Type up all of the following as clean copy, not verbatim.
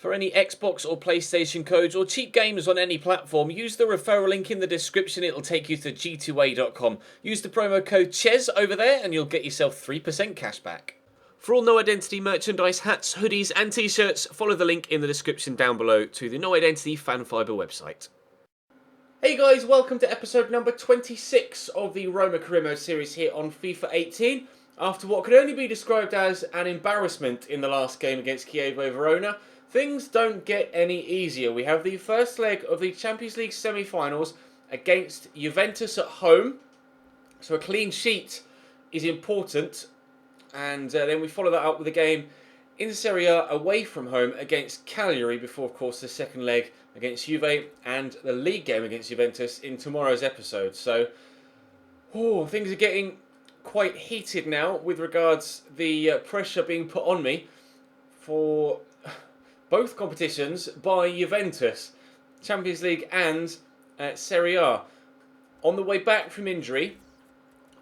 For any Xbox or PlayStation codes or cheap games on any platform, use the referral link in the description. It'll take you to g2a.com. Use the promo code CHES over there and you'll get yourself 3% cash back. For all No Identity merchandise, hats, hoodies and t-shirts, follow the link in the description down below to the No Identity Fan Fibre website. Hey guys, welcome to episode number 26 of the Roma career mode series here on FIFA 18. After what could only be described as an embarrassment in the last game against Chievo Verona, things don't get any easier. We have the first leg of the Champions League semi-finals against Juventus at home. So a clean sheet is important. And then we follow that up with a game in Serie A away from home against Cagliari before, of course, the second leg against Juve and the league game against Juventus in tomorrow's episode. So, things are getting quite heated now with regards the pressure being put on me for both competitions by Juventus, Champions League and Serie A. On the way back from injury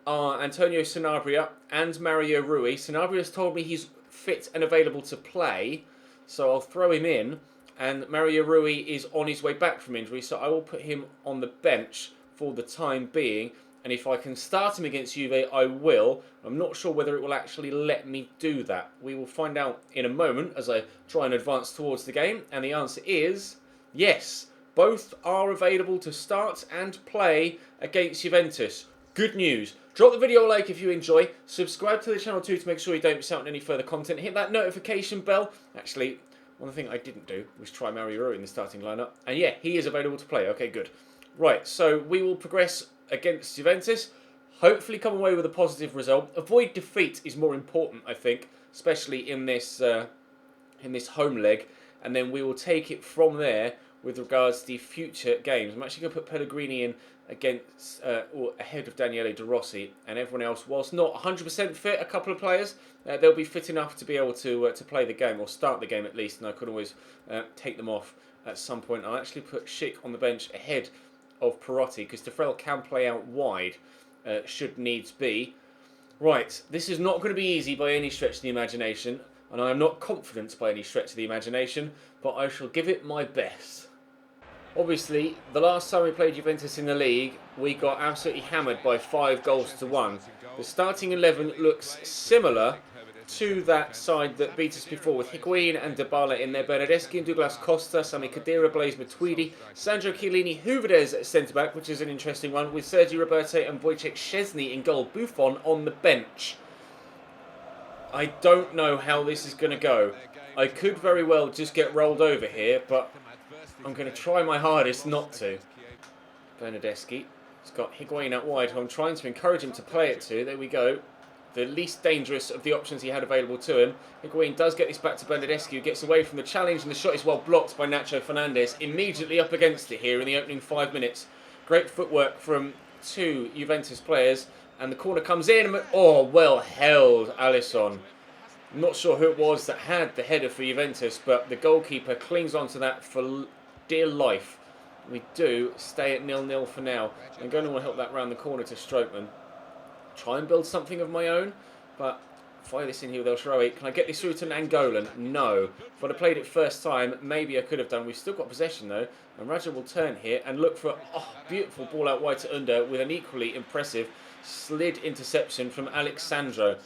are Antonio Sanabria and Mario Rui. Sanabria has told me he's fit and available to play, so I'll throw him in. And Mario Rui is on his way back from injury, so I will put him on the bench for the time being. And if I can start him against Juve, I will. I'm not sure whether it will actually let me do that. We will find out in a moment as I try and advance towards the game. And the answer is yes. Both are available to start and play against Juventus. Good news. Drop the video a like if you enjoy. Subscribe to the channel too to make sure you don't miss out on any further content. Hit that notification bell. Actually, one thing I didn't do was try Mario Rui in the starting lineup. And yeah, he is available to play. Okay, good. Right, so we will progress against Juventus. Hopefully come away with a positive result. Avoid defeat is more important, I think, especially in this home leg. And then we will take it from there with regards to the future games. I'm actually going to put Pellegrini in against or ahead of Daniele De Rossi, and everyone else, whilst not 100% fit, a couple of players, they'll be fit enough to be able to play the game, or start the game at least, and I could always take them off at some point. I'll actually put Schick on the bench ahead of Perotti, because Tefrel can play out wide, should needs be. Right, this is not going to be easy by any stretch of the imagination, and I am not confident by any stretch of the imagination, but I shall give it my best. Obviously, the last time we played Juventus in the league, we got absolutely hammered by 5-1. The starting 11 looks similar to that side that beat us before, with Higuain and Dybala in there, Bernardeschi and Douglas Costa, Sami Khedira, Blaise Matuidi, Sandro Chiellini, Juvedes at centre-back, which is an interesting one, with Sergi Roberto and Wojciech Szczesny in goal, Buffon on the bench. I don't know how this is going to go. I could very well just get rolled over here, but I'm going to try my hardest not to. Bernardeschi has got Higuain out wide, who I'm trying to encourage him to play it to. There we go. The least dangerous of the options he had available to him. Higuain does get this back to Bernardeschi, who gets away from the challenge, and the shot is well blocked by Nacho Fernandez. Immediately up against it here in the opening 5 minutes. Great footwork from two Juventus players, and the corner comes in. Oh, well held, Alisson. I'm not sure who it was that had the header for Juventus, but the goalkeeper clings onto that for dear life. We do stay at 0-0 for now. I'm going to want to help that round the corner to Strootman. Try and build something of my own, but fire this in here with El Shaarawy. Can I get this through to Nangolan? No. If I'd have played it first time, maybe I could have done. We've still got possession though, and Raja will turn here and look for a beautiful ball out wide to Under with an equally impressive slid interception from Alexandro.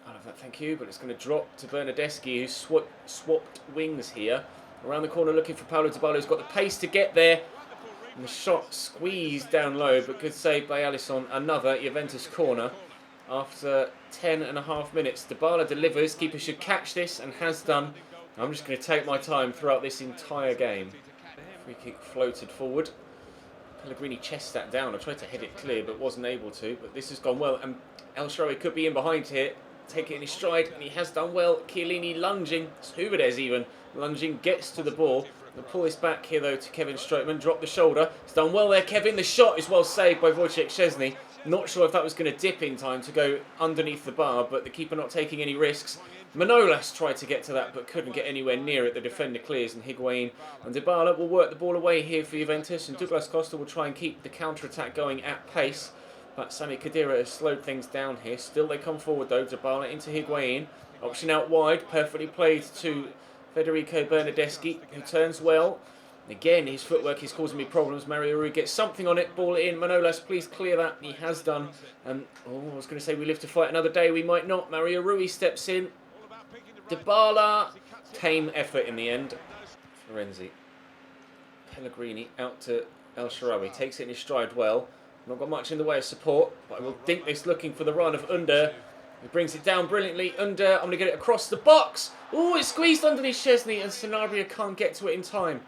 I love that, thank you, but it's going to drop to Bernardeschi, who swapped wings here. Around the corner looking for Paulo Dybala, who's got the pace to get there. And the shot squeezed down low, but good save by Alisson. Another Juventus corner after 10.5 minutes. Dybala delivers. Keeper should catch this and has done. I'm just going to take my time throughout this entire game. Free kick floated forward. Pellegrini chests that down. I tried to head it clear, but wasn't able to. But this has gone well. And El Shaarawy could be in behind here. Take it in his stride, and he has done well. Chiellini lunging. Juvedes even lunging. Gets to the ball. We'll pull this back here, though, to Kevin Strootman. Drop the shoulder. It's done well there, Kevin. The shot is well saved by Wojciech Szczesny. Not sure if that was going to dip in time to go underneath the bar, but the keeper not taking any risks. Manolas tried to get to that, but couldn't get anywhere near it. The defender clears, and Higuain and Dybala will work the ball away here for Juventus, and Douglas Costa will try and keep the counter-attack going at pace. But Sami Khedira has slowed things down here. Still they come forward, though. Dybala into Higuain. Option out wide, perfectly played to Federico Bernardeschi, who turns well. Again, his footwork is causing me problems. Mario Rui gets something on it, ball it in. Manolas, please clear that. He has done. I was going to say we live to fight another day. We might not. Mario Rui steps in. Dybala, tame effort in the end. Florenzi. Pellegrini out to El Shaarawy. Takes it in his stride well. Not got much in the way of support, but I will think this looking for the run of Under. He brings it down brilliantly. Under, I'm going to get it across the box. Oh, it's squeezed underneath Szczesny and Sanabria can't get to it in time.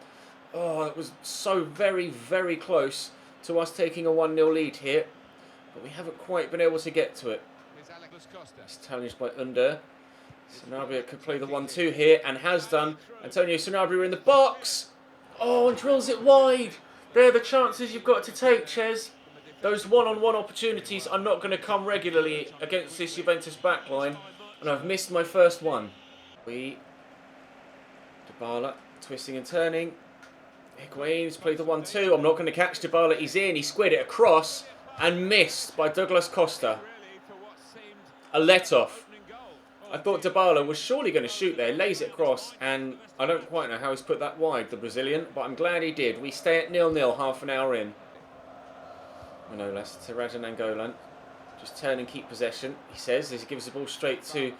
Oh, it was so very, very close to us taking a 1-0 lead here. But we haven't quite been able to get to it. It's challenged by Under. Sanabria could play the 1-2 here and has done. Antonio Sanabria in the box. Oh, and drills it wide. They're the chances you've got to take, Ches. Those one-on-one opportunities are not going to come regularly against this Juventus backline. And I've missed my first one. Dybala twisting and turning. Higuain's played the 1-2. I'm not going to catch Dybala. He's in. He squared it across and missed by Douglas Costa. A let-off. I thought Dybala was surely going to shoot there. Lays it across, and I don't quite know how he's put that wide, the Brazilian, but I'm glad he did. We stay at 0-0 half an hour in. Manolas to Raja Nainggolan. Just turn and keep possession, he says, as he gives the ball straight to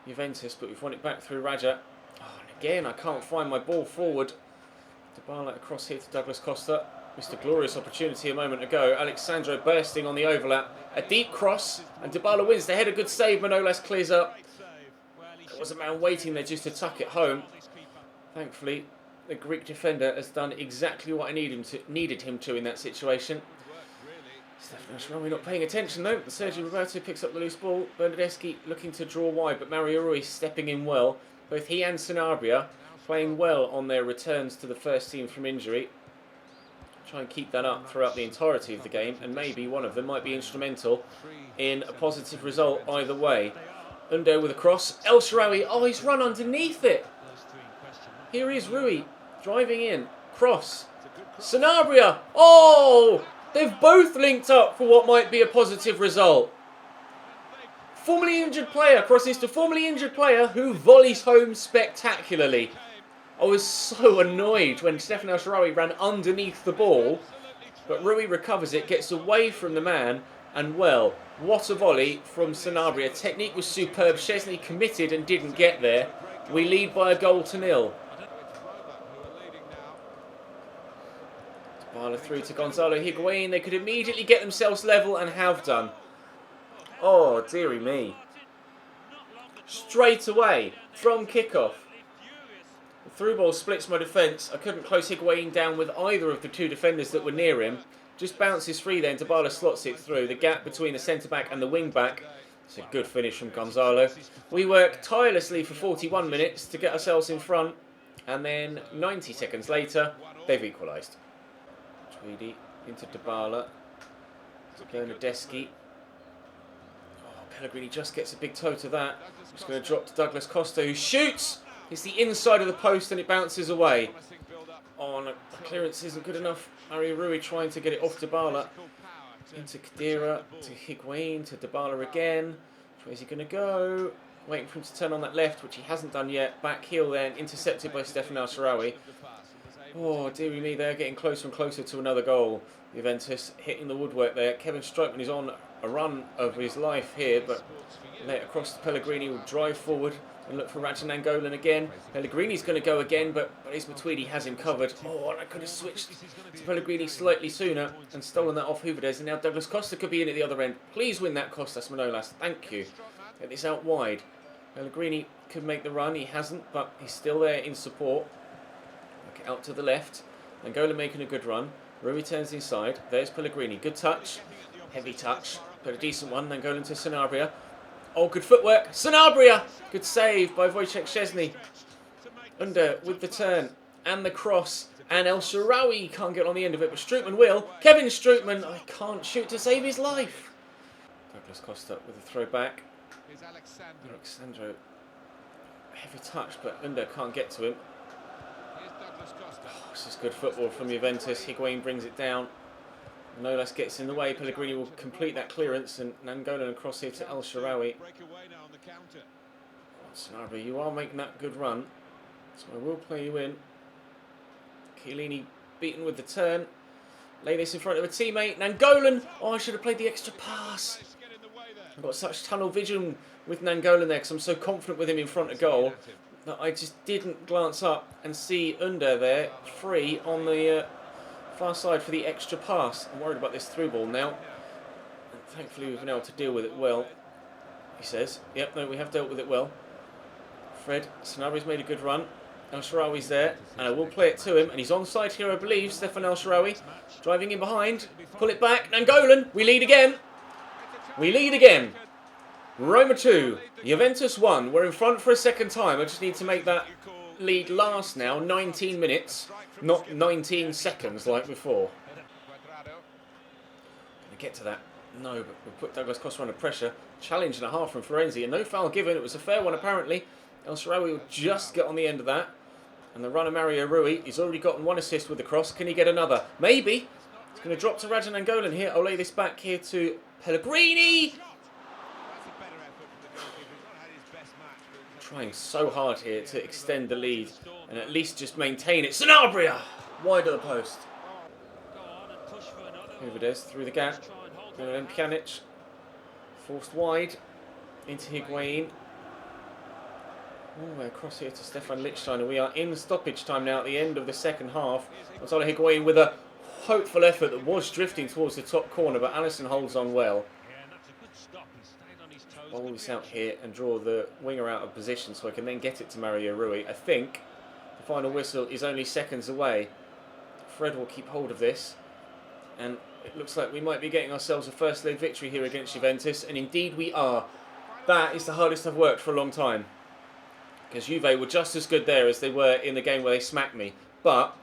Juventus, but we've won it back through Raja. Oh, and again, I can't find my ball forward. Dybala across here to Douglas Costa. Missed a glorious opportunity a moment ago. Alexandro bursting on the overlap. A deep cross, and Dybala wins. The header, good save. Manolas clears up. There was a man waiting there just to tuck it home. Thankfully, the Greek defender has done exactly what I needed him to in that situation. Stefano Shaarawy not paying attention though. Sergio Roberto picks up the loose ball. Bernardeschi looking to draw wide, but Mario Rui stepping in well. Both he and Sanabria playing well on their returns to the first team from injury. Try and keep that up throughout the entirety of the game, and maybe one of them might be instrumental in a positive result either way. Under with a cross. El Shaarawy, oh, he's run underneath it. Here is Rui driving in. Cross. Sanabria, oh! They've both linked up for what might be a positive result. Formerly injured player crosses to formerly injured player who volleys home spectacularly. I was so annoyed when Stefano Shaarawy ran underneath the ball, but Rui recovers it, gets away from the man, and well, what a volley from Sanabria. Technique was superb. Szczesny committed and didn't get there. We lead by 1-0. Dybala through to Gonzalo Higuain. They could immediately get themselves level and have done. Oh, dearie me. Straight away from kickoff. The through ball splits my defence. I couldn't close Higuain down with either of the two defenders that were near him. Just bounces free then. Dybala slots it through. The gap between the centre-back and the wing-back. It's a good finish from Gonzalo. We work tirelessly for 41 minutes to get ourselves in front. And then 90 seconds later, they've equalised. Tweedy into Dybala. Bernardeschi. Oh, Pellegrini just gets a big toe to that. Just going to drop to Douglas Costa, who shoots. It's the inside of the post and it bounces away. Oh, no, the clearance isn't good enough. Mario Rui trying to get it off Dybala. Into Khedira, to Higuain, to Dybala again. Where's he going to go? Waiting for him to turn on that left, which he hasn't done yet. Back heel then, intercepted by Stefano Shaarawy. Oh, dearie me, they're getting closer and closer to another goal. Juventus hitting the woodwork there. Kevin Strootman is on a run of his life here, but let across to Pellegrini, will drive forward and look for Raja Nainggolan again. Pellegrini's going to go again, but Isma Tweedy has him covered. Oh, and I could have switched to Pellegrini slightly sooner and stolen that off Hooverdes. And now Douglas Costa could be in at the other end. Please win that, Kostas Manolas. Thank you. Get this out wide. Pellegrini could make the run. He hasn't, but he's still there in support. Look out to the left. Nainggolan making a good run. Rui turns inside. There's Pellegrini. Good touch. Heavy touch, but a decent one. Nainggolan to Sanabria. Oh, good footwork. Sanabria! Good save by Wojciech Szczesny. Under with the turn and the cross. And El Shaarawy can't get on the end of it, but Strootman will. Kevin Strootman, I can't shoot to save his life. Douglas Costa with a throw back. Alexandro. Heavy touch, but Under can't get to him. Oh, this is good football from Juventus. Higuain brings it down. Manolas gets in the way. Pellegrini will complete that clearance, and Nainggolan across here to El Shaarawy. Sanabria, you are making that good run, so I will play you in. Chiellini beaten with the turn. Lay this in front of a teammate. Nangolan! Oh, I should have played the extra pass. I've got such tunnel vision with Nangolan there because I'm so confident with him in front of goal that I just didn't glance up and see Under there free on the far side for the extra pass. I'm worried about this through ball now. And thankfully we've been able to deal with it well, he says. Yep, no, we have dealt with it well. Fred, Sanabri's made a good run. El Shaarawy's there, and I will play it to him, and he's onside here, I believe. Stefan El Shaarawy driving in behind. Pull it back. Nangolan, we lead again. We lead again. Roma 2, Juventus 1. We're in front for a second time. I just need to make that lead last now. 19 minutes, not 19 seconds like before. Gonna get to that. No, but we'll put Douglas Costa under pressure. Challenge and a half from Florenzi, and no foul given. It was a fair one, apparently. El Shaarawy will just get on the end of that. And the runner Mario Rui, he's already gotten one assist with the cross. Can he get another? Maybe. It's going to drop to Rajan Nangolan here. I'll lay this back here to Pellegrini. Trying so hard here to extend the lead and at least just maintain it. Sanabria! Wide of the post. Hooverdes through the gap. And then Pjanic. Forced wide into Higuain. All the way across here to Stefan Lichtsteiner. We are in stoppage time now at the end of the second half. Gonzalo Higuain with a hopeful effort that was drifting towards the top corner, but Alisson holds on well. Bowl this out here and draw the winger out of position so I can then get it to Mario Rui. I think the final whistle is only seconds away. Fred will keep hold of this, and it looks like we might be getting ourselves a first leg victory here against Juventus, and indeed we are. That is the hardest I've worked for a long time, because Juve were just as good there as they were in the game where they smacked me. But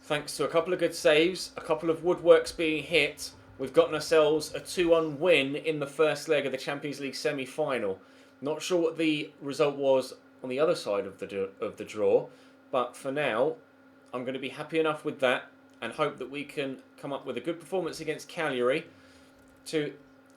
thanks to a couple of good saves, a couple of woodworks being hit, we've gotten ourselves a 2-1 win in the first leg of the Champions League semi-final. Not sure what the result was on the other side of the draw, but for now, I'm going to be happy enough with that and hope that we can come up with a good performance against Cagliari to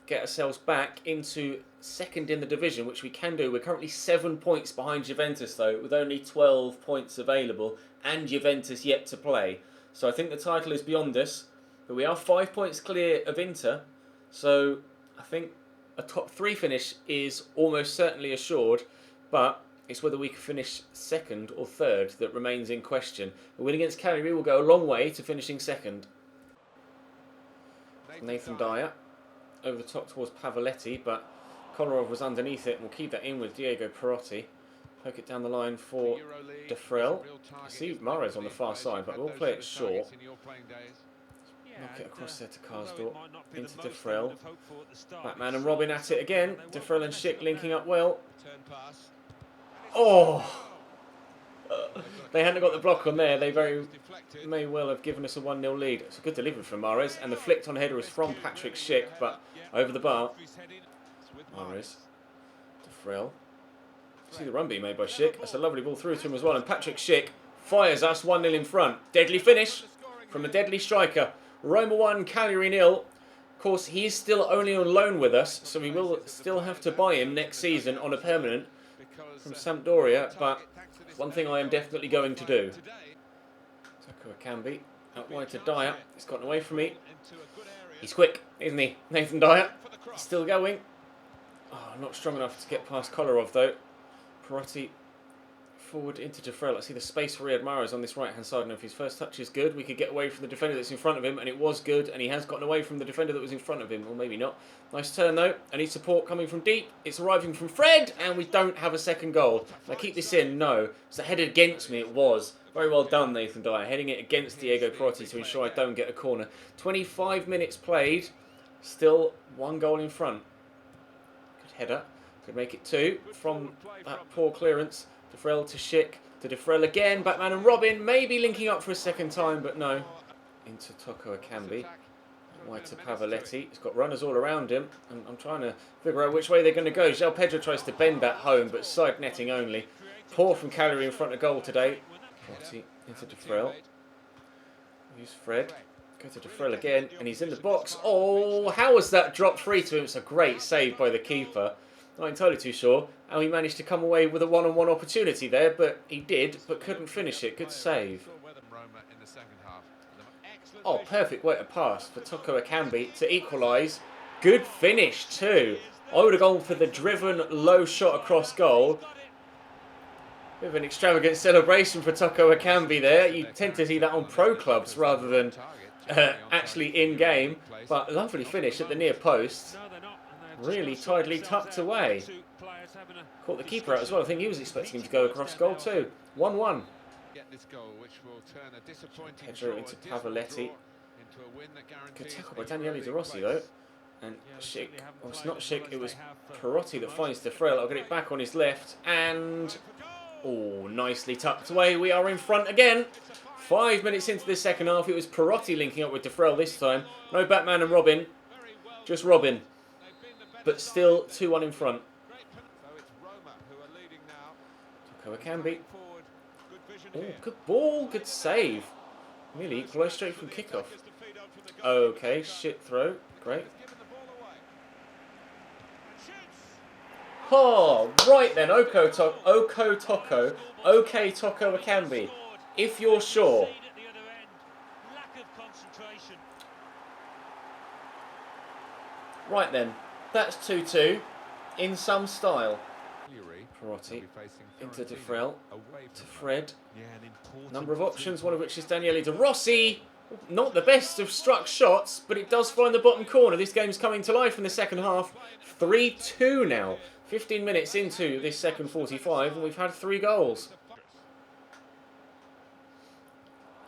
get ourselves back into second in the division, which we can do. We're currently 7 points behind Juventus, though, with only 12 points available and Juventus yet to play. So I think the title is beyond us, but we are 5 points clear of Inter. So I think a top 3 finish is almost certainly assured, but it's whether we can finish second or third that remains in question. A win against Cagliari will go a long way to finishing second. Nathan Dyer over the top towards Pavoletti, but Kolarov was underneath it and will keep that in with Diego Perotti. Poke it down the line for De Frel. I see Mahrez on the far side, but we'll play it short. Knock it across there to Karsdorp, into De Frel. Batman and Robin at it again. De Frel and Schick linking up well. Oh! They hadn't got the block on there. They very may well have given us a 1-0 lead. It's a good delivery from Mahrez, and the flicked on header is from Patrick Schick, but over the bar. Mahrez. De Frel. See the run being made by Schick. That's a lovely ball through to him as well, and Patrick Schick fires us 1-0 in front. Deadly finish from a deadly striker. Roma 1, Cagliari 0. Of course, he is still only on loan with us, so we will still have to buy him next season on a permanent from Sampdoria, but one thing I am definitely going to do. Tako Akambi, out wide to Dyer. He's gotten away from me. He's quick, isn't he? Nathan Dyer. He's still going. Oh, not strong enough to get past Kolarov, though. Perotti forward into De Frel. I see the space for Riyad Mahrez on this right-hand side, and if his first touch is good, we could get away from the defender that's in front of him, and it was good, and he has gotten away from the defender that was in front of him, or maybe not. Nice turn, though. I need support coming from deep. It's arriving from Fred, and we don't have a second goal. Can I keep this in? No. It's a headed against me. It was. Very well done, Nathan Dyer, heading it against Diego Perotti to ensure I don't get a corner. 25 minutes played, still 1 goal in front. Good header. Could make it 2 from that poor clearance. De Frel to Schick, to De Frel again. Batman and Robin maybe linking up for a second time, but no. Into Tako Akambi. Wide to Pavoletti. He's got runners all around him, and I'm trying to figure out which way they're going to go. João Pedro tries to bend that home, but side netting only. Poor from Cagliari in front of goal today. Perotti into De Frel. Use Fred. Go to De Frel again, and he's in the box. Oh, how was that dropped free to him? It's a great save by the keeper. Not entirely too sure how he managed to come away with a one-on-one opportunity there, but he did, but couldn't finish it. Good save. Oh, perfect way to pass for Toko Ekambi to equalise. Good finish too. I would have gone for the driven low shot across goal. Bit of an extravagant celebration for Toko Ekambi there. You tend to see that on pro clubs rather than actually in-game. But lovely finish at the near post. Really tidily tucked away. Caught the keeper out as well. I think he was expecting him to go across goal too. 1-1. Pedro into Pavoletti. Good tackle by Daniele De Rossi though. And Schick, well, it's not Schick, it was Perotti that finds De Frel. I'll get it back on his left. And, oh, nicely tucked away. We are in front again. 5 minutes into the second half, it was Perotti linking up with De Frel this time. No Batman and Robin, just Robin. But still 2-1 in front. Toko Ekambi. Oh, good ball, good save. Really equalised straight from kickoff. Okay, shit throw. Great. Oh, right then. OK Toko Ekambi. If you're sure. Right then. That's 2-2 in some style. Perotti into De Frel, to Fred. Number of options, one of which is Daniele De Rossi. Not the best of struck shots, but it does find the bottom corner. This game's coming to life in the second half. 3-2 now. 15 minutes into this second 45, and we've had 3 goals.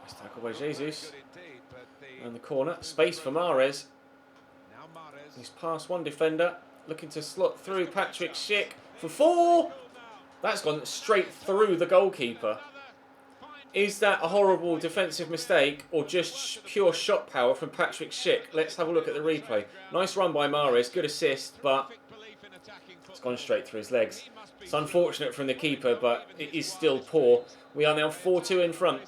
Nice tackle by Jesus. And the corner. Space for Mahrez. He's past one defender. Looking to slot through Patrick Schick for 4. That's gone straight through the goalkeeper. Is that a horrible defensive mistake or just pure shot power from Patrick Schick? Let's have a look at the replay. Nice run by Mahrez, good assist, but it's gone straight through his legs. It's unfortunate from the keeper, but it is still poor. We are now 4-2 in front.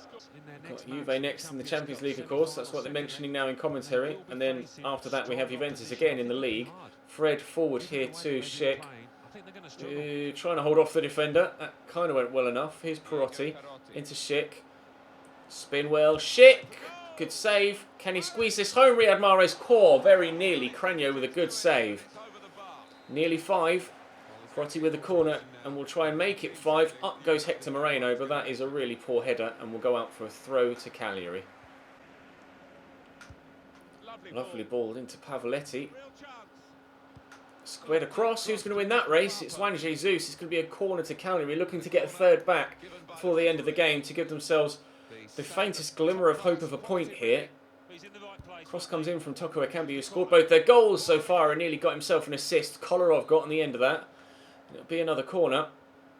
Got Juve next in the Champions League, of course. That's what they're mentioning now in commentary. And then after that, we have Juventus again in the league. Fred forward here to Schick. Trying to hold off the defender. That kind of went well enough. Here's Perotti into Schick. Spin well. Schick. Good save. Can he squeeze this home? Riyad Mahrez core. Very nearly. Cranio with a good save. Nearly 5. Perotti with the corner. And we'll try and make it 5. Up goes Hector Moreno. But that is a really poor header. And we'll go out for a throw to Cagliari. Lovely ball into Pavoletti. Squared across. Who's going to win that race? It's Juan Jesus. It's going to be a corner to Cagliari, looking to get a third back before the end of the game to give themselves the faintest glimmer of hope of a point here. Cross comes in from Toko Ekambi, who scored both their goals so far and nearly got himself an assist. Kolarov got on the end of that. It'll be another corner,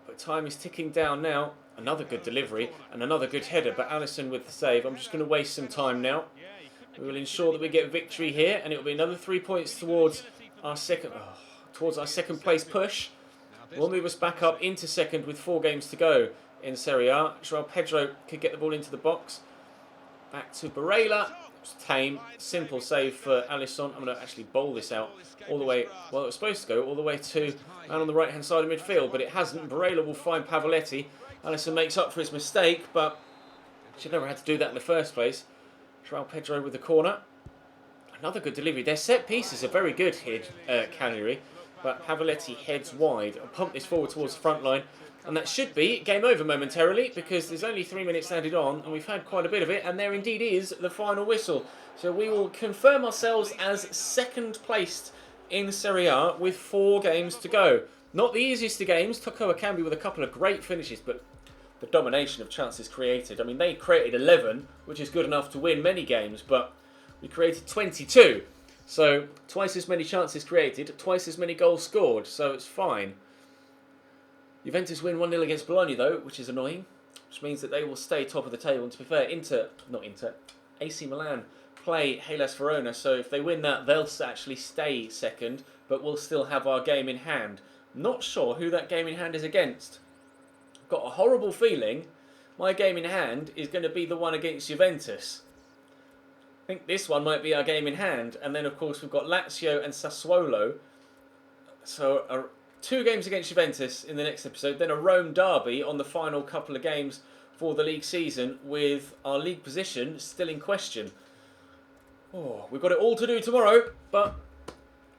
but time is ticking down now. Another good delivery and another good header, but Alisson with the save. I'm just going to waste some time now. We will ensure that we get victory here, and it will be another 3 points towards our second place push. Will move us back up into second with 4 games to go in Serie A. João Pedro could get the ball into the box. Back to Barella. It's tame, simple save for Alisson. I'm going to actually bowl this out all the way, well, it was supposed to go all the way to man on the right hand side of midfield, but it hasn't. Barella will find Pavoletti. Alisson makes up for his mistake, but should never had to do that in the first place. João Pedro with the corner. Another good delivery. Their set pieces are very good here, Cagliari, but Pavoletti heads wide. I'll pump this forward towards the front line, and that should be game over momentarily because there's only 3 minutes added on, and we've had quite a bit of it, and there indeed is the final whistle. So we will confirm ourselves as second placed in Serie A with 4 games to go. Not the easiest of games. Toko Ekambi with a couple of great finishes, but the domination of chances created. I mean, they created 11, which is good enough to win many games, but we created 22. So twice as many chances created, twice as many goals scored, so it's fine. Juventus win 1-0 against Bologna though, which is annoying, which means that they will stay top of the table. And to be fair, AC Milan play Hellas Verona, so if they win that, they'll actually stay second, but we'll still have our game in hand. Not sure who that game in hand is against. Got a horrible feeling my game in hand is going to be the one against Juventus. I think this one might be our game in hand, and then of course we've got Lazio and Sassuolo. So 2 games against Juventus in the next episode, then a Rome derby on the final couple of games for the league season, with our league position still in question. Oh, we've got it all to do tomorrow, but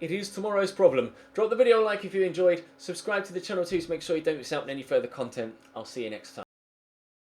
it is tomorrow's problem. Drop the video a like if you enjoyed. Subscribe to the channel too to make sure you don't miss out on any further content. I'll see you next time.